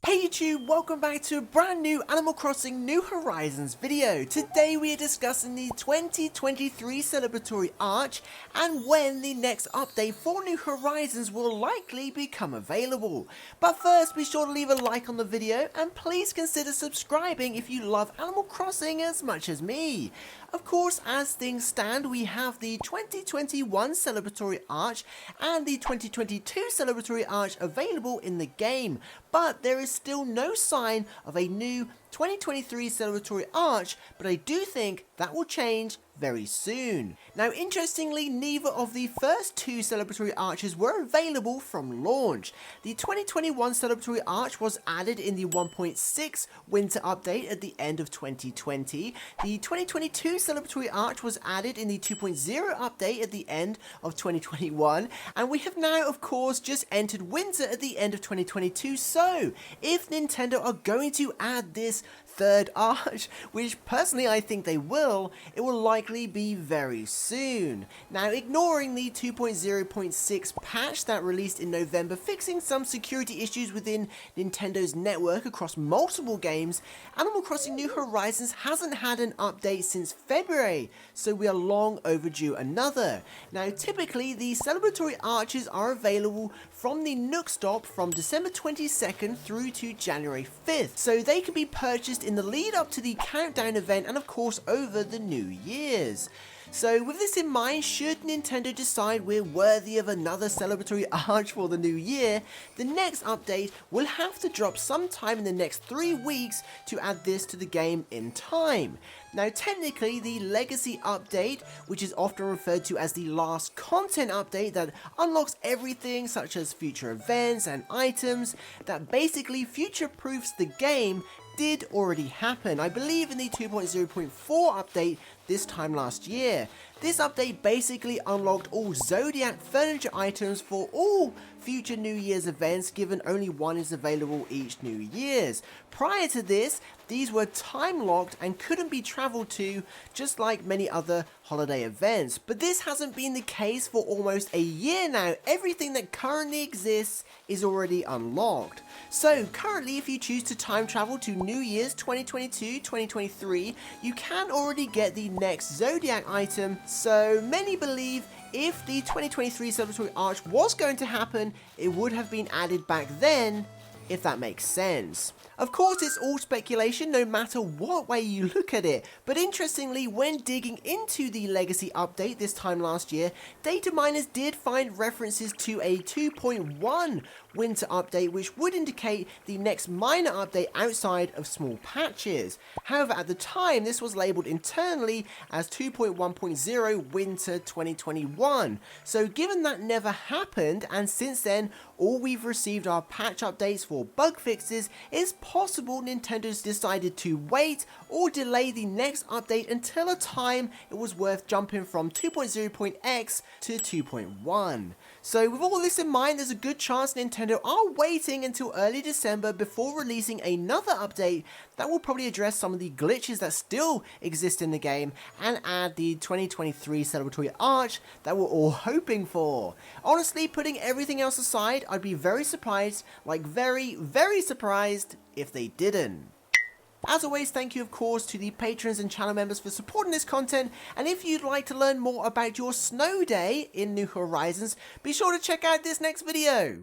Hey YouTube, welcome back to a brand new Animal Crossing New Horizons video. Today we are discussing the 2023 Celebratory Arch and when the next update for New Horizons will likely become available. But first, be sure to leave a like on the video and please consider subscribing if you love Animal Crossing as much as me. Of course, as things stand, we have the 2021 Celebratory Arch and the 2022 Celebratory Arch available in the game, but there is still no sign of a new 2023 Celebratory Arch, but I do think that will change very soon. Now, interestingly, neither of the first two Celebratory Arches were available from launch. The 2021 Celebratory Arch was added in the 1.6 winter update at the end of 2020. The 2022 Celebratory Arch was added in the 2.0 update at the end of 2021, and we have now, of course, just entered winter at the end of 2022. So, if Nintendo are going to add this third arch, which personally I think they will, it will likely be very soon. Now, ignoring the 2.0.6 patch that released in November, fixing some security issues within Nintendo's network across multiple games, Animal Crossing New Horizons hasn't had an update since February, so we are long overdue another. Now, typically the celebratory arches are available from the Nook Stop from December 22nd through to January 5th, so they can be purchased in the lead up to the countdown event and of course over the New Year's. So with this in mind, should Nintendo decide we're worthy of another celebratory arch for the new year, the next update will have to drop sometime in the next 3 weeks to add this to the game in time. Now, technically, the Legacy update, which is often referred to as the last content update that unlocks everything such as future events and items that basically future-proofs the game, did already happen, I believe in the 2.0.4 update this time last year. This update basically unlocked all Zodiac furniture items for all future New Year's events, given only one is available each New Year's. Prior to this, these were time locked and couldn't be traveled to, just like many other holiday events. But this hasn't been the case for almost a year now. Everything that currently exists is already unlocked. So currently, if you choose to time travel to New Year's 2022-2023, you can already get the next Zodiac item. So many believe if the 2023 Celebratory Arch was going to happen, it would have been added back then, if that makes sense. Of course, it's all speculation no matter what way you look at it, but interestingly, when digging into the Legacy update this time last year, data miners did find references to a 2.1 winter update, which would indicate the next minor update outside of small patches. However, at the time, this was labeled internally as 2.1.0 winter 2021. So given that never happened, and since then, all we've received are patch updates for bug fixes, it's possible Nintendo's decided to wait or delay the next update until a time it was worth jumping from 2.0.x to 2.1. So with all this in mind, there's a good chance Nintendo are waiting until early December before releasing another update that will probably address some of the glitches that still exist in the game and add the 2023 Celebratory Arch that we're all hoping for. Honestly, putting everything else aside, I'd be very surprised, like very, very surprised if they didn't. As always, thank you of course to the patrons and channel members for supporting this content, and if you'd like to learn more about your snow day in New Horizons, be sure to check out this next video.